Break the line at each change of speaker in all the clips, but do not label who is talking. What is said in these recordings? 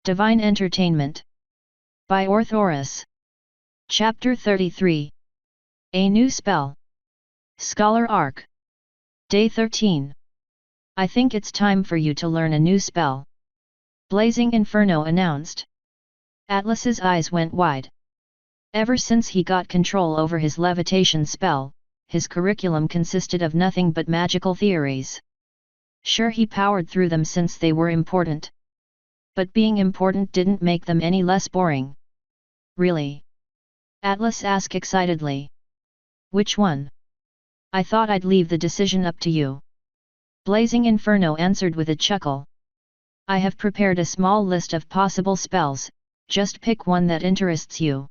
Divine Entertainment. By Orthoris. Chapter 33. A New Spell. Scholar Arc. Day 13. I think it's time for you to learn a new spell. Blazing Inferno announced. Atlas's eyes went wide. Ever since he got control over his levitation spell, his curriculum consisted of nothing but magical theories. Sure, he powered through them since they were important. But being important didn't make them any less boring. Really? Atlas asked excitedly. Which one? I thought I'd leave the decision up to you. Blazing Inferno answered with a chuckle. I have prepared a small list of possible spells, just pick one that interests you.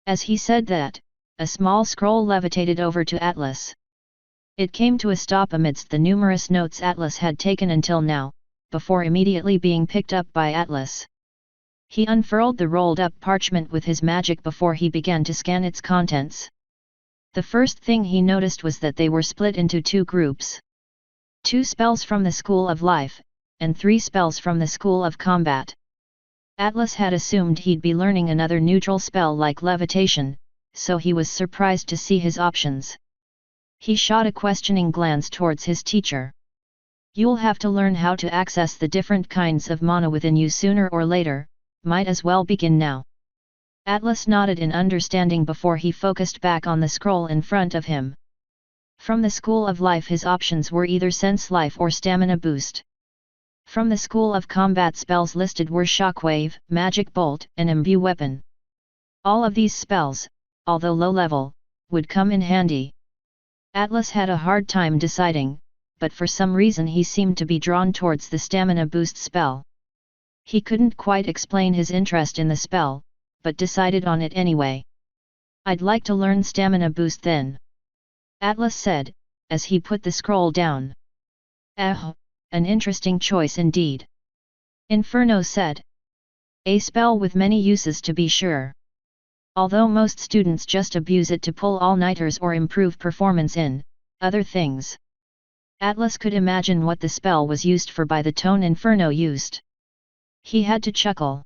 As he said that, a small scroll levitated over to Atlas. It came to a stop amidst the numerous notes Atlas had taken until now, before immediately being picked up by Atlas. He unfurled the rolled-up parchment with his magic before he began to scan its contents. The first thing he noticed was that they were split into two groups. 2 spells from the School of Life, and 3 spells from the School of Combat. Atlas had assumed he'd be learning another neutral spell like levitation, so he was surprised to see his options. He shot a questioning glance towards his teacher. You'll have to learn how to access the different kinds of mana within you sooner or later, might as well begin now. Atlas nodded in understanding before he focused back on the scroll in front of him. From the School of Life his options were either Sense Life or Stamina Boost. From the School of Combat spells listed were Shockwave, Magic Bolt, and Imbue Weapon. All of these spells, although low level, would come in handy. Atlas had a hard time deciding, but for some reason he seemed to be drawn towards the Stamina Boost spell. He couldn't quite explain his interest in the spell, but decided on it anyway. I'd like to learn Stamina Boost then. Atlas said, as he put the scroll down. An interesting choice indeed. Inferno said. A spell with many uses to be sure. Although most students just abuse it to pull all-nighters or improve performance in other things. Atlas could imagine what the spell was used for by the tone Inferno used. He had to chuckle.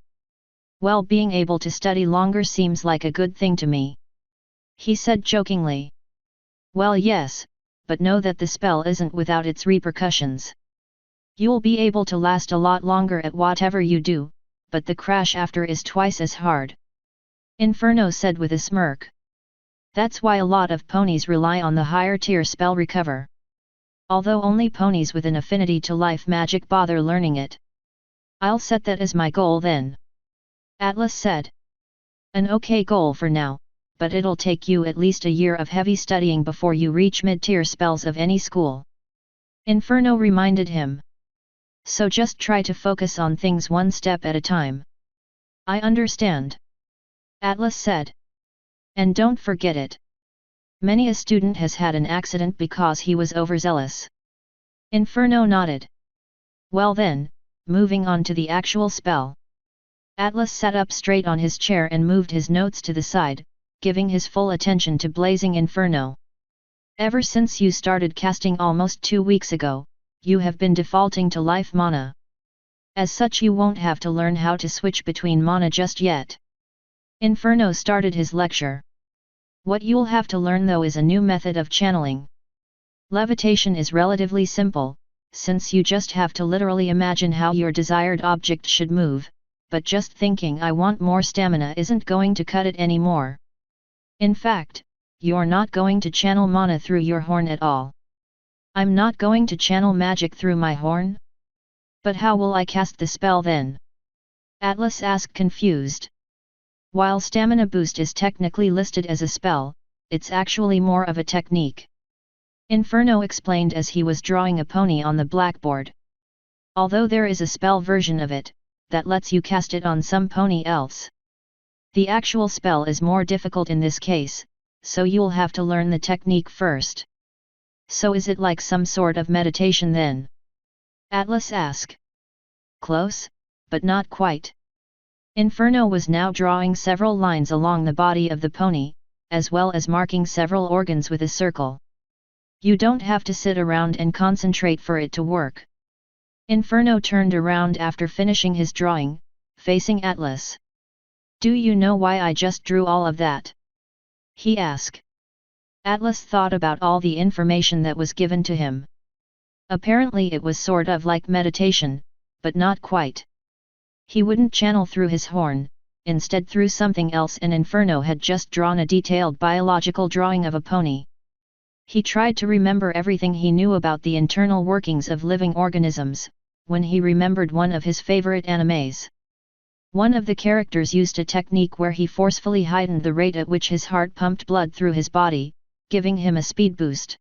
Well, being able to study longer seems like a good thing to me. He said jokingly. Well, yes, but know that the spell isn't without its repercussions. You'll be able to last a lot longer at whatever you do, but the crash after is twice as hard. Inferno said with a smirk. That's why a lot of ponies rely on the higher tier spell recover. Although only ponies with an affinity to life magic bother learning it. I'll set that as my goal then. Atlas said. An okay goal for now, but it'll take you at least a year of heavy studying before you reach mid-tier spells of any school. Inferno reminded him. So just try to focus on things one step at a time. I understand. Atlas said. And don't forget it. Many a student has had an accident because he was overzealous. Inferno nodded. Well then, moving on to the actual spell. Atlas sat up straight on his chair and moved his notes to the side, giving his full attention to Blazing Inferno. Ever since you started casting almost 2 weeks ago, you have been defaulting to life mana. As such, you won't have to learn how to switch between mana just yet. Inferno started his lecture. What you'll have to learn though is a new method of channeling. Levitation is relatively simple, since you just have to literally imagine how your desired object should move, but just thinking I want more stamina isn't going to cut it anymore. In fact, you're not going to channel mana through your horn at all. I'm not going to channel magic through my horn? But how will I cast the spell then? Atlas asked confused. While Stamina Boost is technically listed as a spell, it's actually more of a technique. Inferno explained as he was drawing a pony on the blackboard. Although there is a spell version of it, that lets you cast it on some pony else. The actual spell is more difficult in this case, so you'll have to learn the technique first. So is it like some sort of meditation then? Atlas asked. Close, but not quite. Inferno was now drawing several lines along the body of the pony, as well as marking several organs with a circle. You don't have to sit around and concentrate for it to work. Inferno turned around after finishing his drawing, facing Atlas. "Do you know why I just drew all of that?" he asked. Atlas thought about all the information that was given to him. Apparently it was sort of like meditation, but not quite. He wouldn't channel through his horn, instead through something else, and Inferno had just drawn a detailed biological drawing of a pony. He tried to remember everything he knew about the internal workings of living organisms, when he remembered one of his favorite animes. One of the characters used a technique where he forcefully heightened the rate at which his heart pumped blood through his body, giving him a speed boost.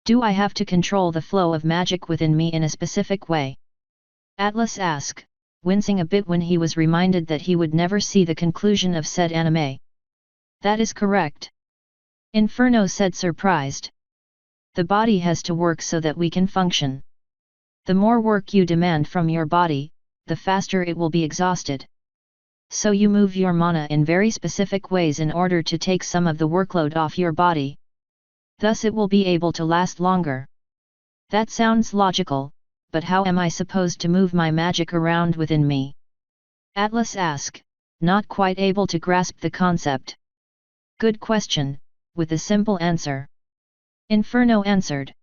"Do I have to control the flow of magic within me in a specific way?" Atlas asked, wincing a bit when he was reminded that he would never see the conclusion of said anime. "That is correct," Inferno said, surprised. "The body has to work so that we can function. The more work you demand from your body, the faster it will be exhausted. So you move your mana in very specific ways in order to take some of the workload off your body. Thus it will be able to last longer." "That sounds logical, but how am I supposed to move my magic around within me?" Atlas asked, not quite able to grasp the concept. "Good question, with a simple answer," Inferno answered.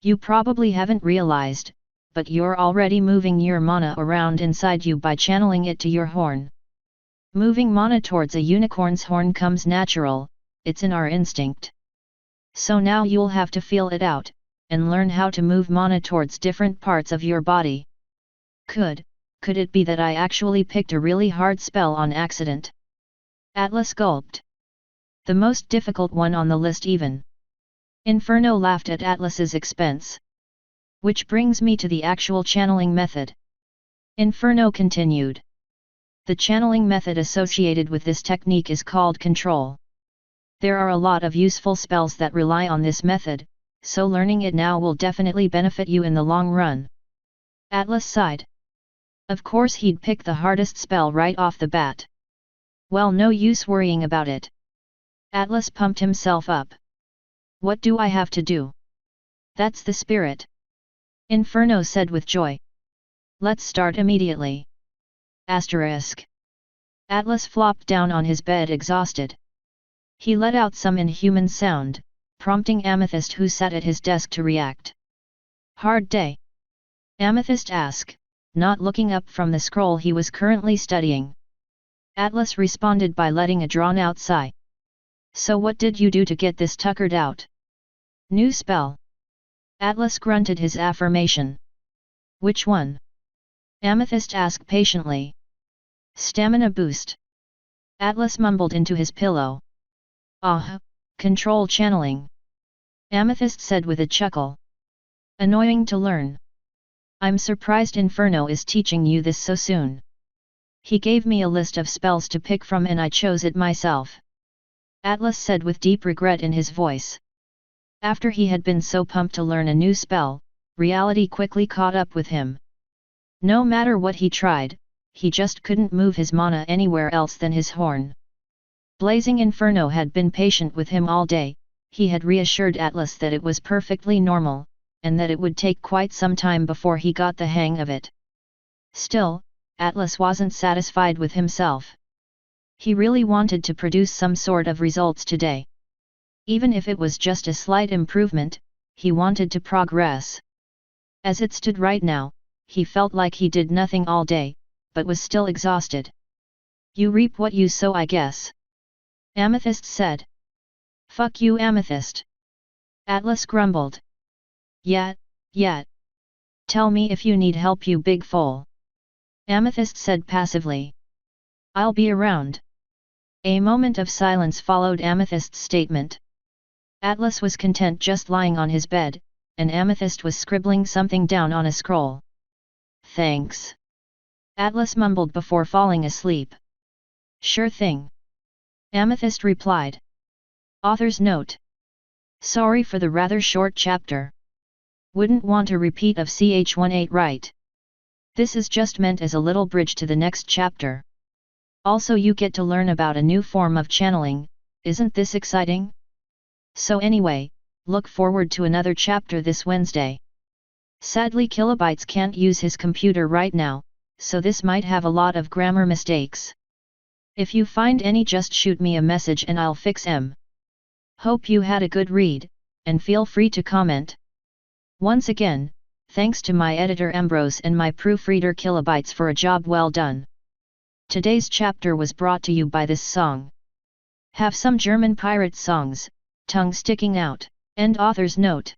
"You probably haven't realized, but you're already moving your mana around inside you by channeling it to your horn. Moving mana towards a unicorn's horn comes natural, it's in our instinct. So now you'll have to feel it out, and learn how to move mana towards different parts of your body." Could it be that I actually picked a really hard spell on accident?" Atlas gulped. "The most difficult one on the list even." Inferno laughed at Atlas's expense. "Which brings me to the actual channeling method," Inferno continued. "The channeling method associated with this technique is called control. There are a lot of useful spells that rely on this method, so learning it now will definitely benefit you in the long run." Atlas sighed. Of course he'd pick the hardest spell right off the bat. Well, no use worrying about it. Atlas pumped himself up. "What do I have to do?" "That's the spirit," Inferno said with joy. "Let's start immediately." Asterisk. Atlas flopped down on his bed exhausted. He let out some inhuman sound, prompting Amethyst, who sat at his desk, to react. "Hard day?" Amethyst asked, not looking up from the scroll he was currently studying. Atlas responded by letting a drawn-out sigh. "So what did you do to get this tuckered out?" "New spell." Atlas grunted his affirmation. "Which one?" Amethyst asked patiently. "Stamina boost." Atlas mumbled into his pillow. Control channeling," Amethyst said with a chuckle. "Annoying to learn. I'm surprised Inferno is teaching you this so soon. He gave me a list of spells to pick from and I chose it myself," Atlas said with deep regret in his voice. After he had been so pumped to learn a new spell, reality quickly caught up with him. No matter what he tried, he just couldn't move his mana anywhere else than his horn. Blazing Inferno had been patient with him all day. He had reassured Atlas that it was perfectly normal, and that it would take quite some time before he got the hang of it. Still, Atlas wasn't satisfied with himself. He really wanted to produce some sort of results today. Even if it was just a slight improvement, he wanted to progress. As it stood right now, he felt like he did nothing all day, but was still exhausted. "You reap what you sow, I guess," Amethyst said. "Fuck you, Amethyst," Atlas grumbled. Yeah. Tell me if you need help, you big fool," Amethyst said passively. "I'll be around." A moment of silence followed Amethyst's statement. Atlas was content just lying on his bed, and Amethyst was scribbling something down on a scroll. "Thanks," Atlas mumbled before falling asleep. "Sure thing," Amethyst replied. Author's note: sorry for the rather short chapter. Wouldn't want a repeat of ch18, right? This is just meant as a little bridge to the next chapter. Also, you get to learn about a new form of channeling. Isn't this exciting? So anyway, look forward to another chapter this Wednesday. Sadly, Kilobytes can't use his computer right now, so this might have a lot of grammar mistakes. If you find any, just shoot me a message and I'll fix 'em. Hope you had a good read, and feel free to comment. Once again, thanks to my editor Ambrose and my proofreader Kilobytes for a job well done. Today's chapter was brought to you by this song. Have some German pirate songs, tongue sticking out. End author's note.